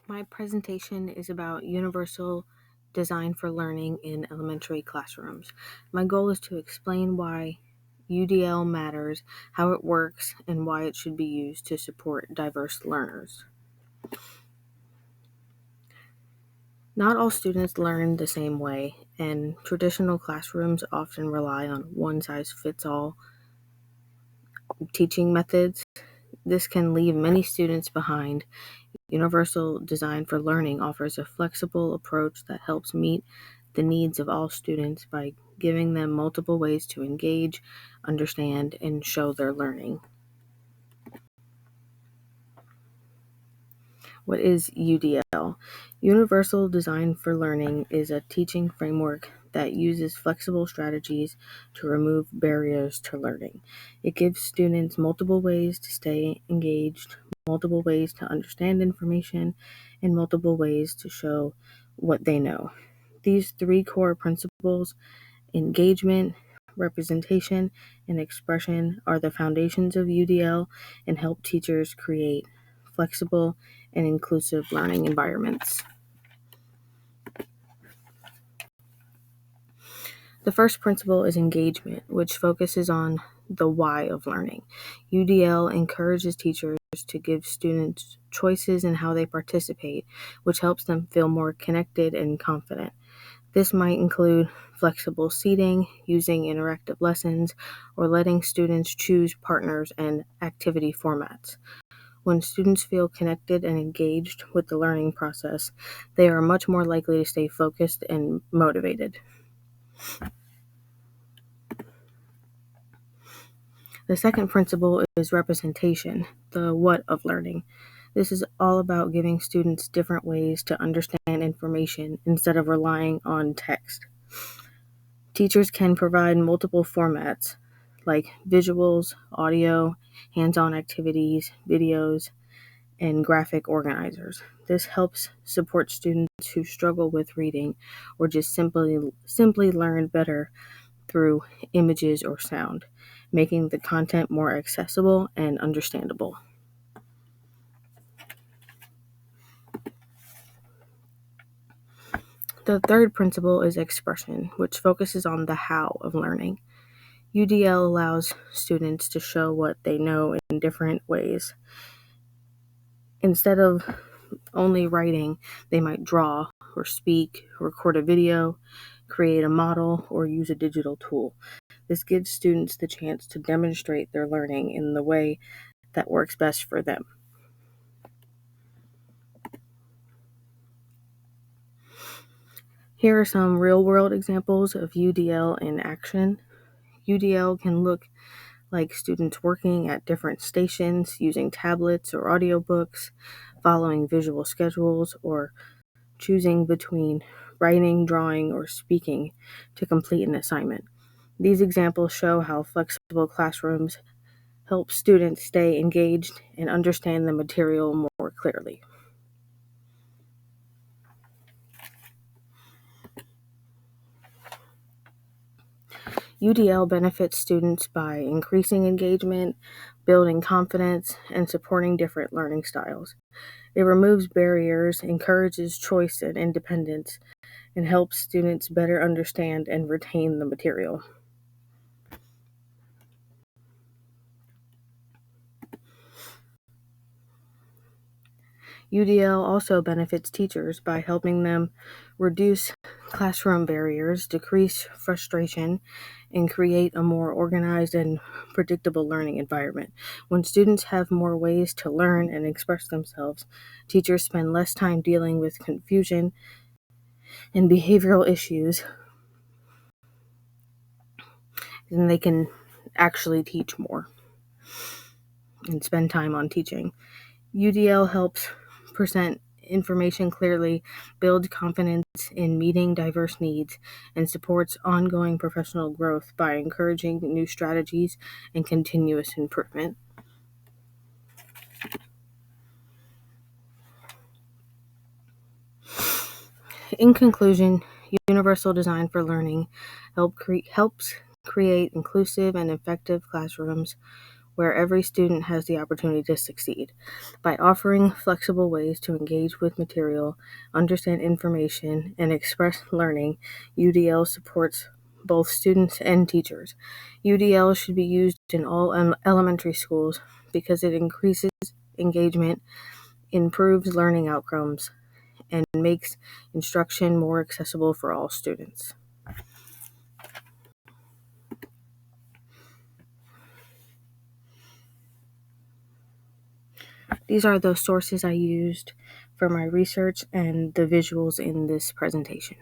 My presentation is about universal design for learning in elementary classrooms. My goal is to explain why UDL matters, how it works, and why it should be used to support diverse learners. Not all students learn the same way, and traditional classrooms often rely on one-size-fits-all teaching methods. This can leave many students behind. Universal Design for Learning offers a flexible approach that helps meet the needs of all students by giving them multiple ways to engage, understand, and show their learning. What is UDL? Universal Design for Learning is a teaching framework that uses flexible strategies to remove barriers to learning. It gives students multiple ways to stay engaged, multiple ways to understand information, and multiple ways to show what they know. These three core principles, engagement, representation, and expression, are the foundations of UDL and help teachers create flexible and inclusive learning environments. The first principle is engagement, which focuses on the why of learning. UDL encourages teachers to give students choices in how they participate, which helps them feel more connected and confident. This might include flexible seating, using interactive lessons, or letting students choose partners and activity formats. When students feel connected and engaged with the learning process, they are much more likely to stay focused and motivated. The second principle is representation, the what of learning. This is all about giving students different ways to understand information instead of relying on text. Teachers can provide multiple formats like visuals, audio, hands-on activities, videos, and graphic organizers. This helps support students who struggle with reading or just simply learn better through images or sound, making the content more accessible and understandable. The third principle is expression, which focuses on the how of learning. UDL allows students to show what they know in different ways. Instead of only writing, they might draw or speak, record a video, create a model, or use a digital tool. This gives students the chance to demonstrate their learning in the way that works best for them. Here are some real-world examples of UDL in action. UDL can look like students working at different stations, using tablets or audiobooks, following visual schedules, or choosing between writing, drawing, or speaking to complete an assignment. These examples show how flexible classrooms help students stay engaged and understand the material more clearly. UDL benefits students by increasing engagement, building confidence, and supporting different learning styles. It removes barriers, encourages choice and independence, and helps students better understand and retain the material. UDL also benefits teachers by helping them reduce classroom barriers, decrease frustration, and create a more organized and predictable learning environment. When students have more ways to learn and express themselves, teachers spend less time dealing with confusion and behavioral issues, and they can actually teach more and spend time on teaching. UDL helps present information clearly, builds confidence in meeting diverse needs, and supports ongoing professional growth by encouraging new strategies and continuous improvement. In conclusion, Universal Design for Learning helps create inclusive and effective classrooms where every student has the opportunity to succeed. By offering flexible ways to engage with material, understand information, and express learning, UDL supports both students and teachers. UDL should be used in all elementary schools because it increases engagement, improves learning outcomes, and makes instruction more accessible for all students. These are the sources I used for my research and the visuals in this presentation.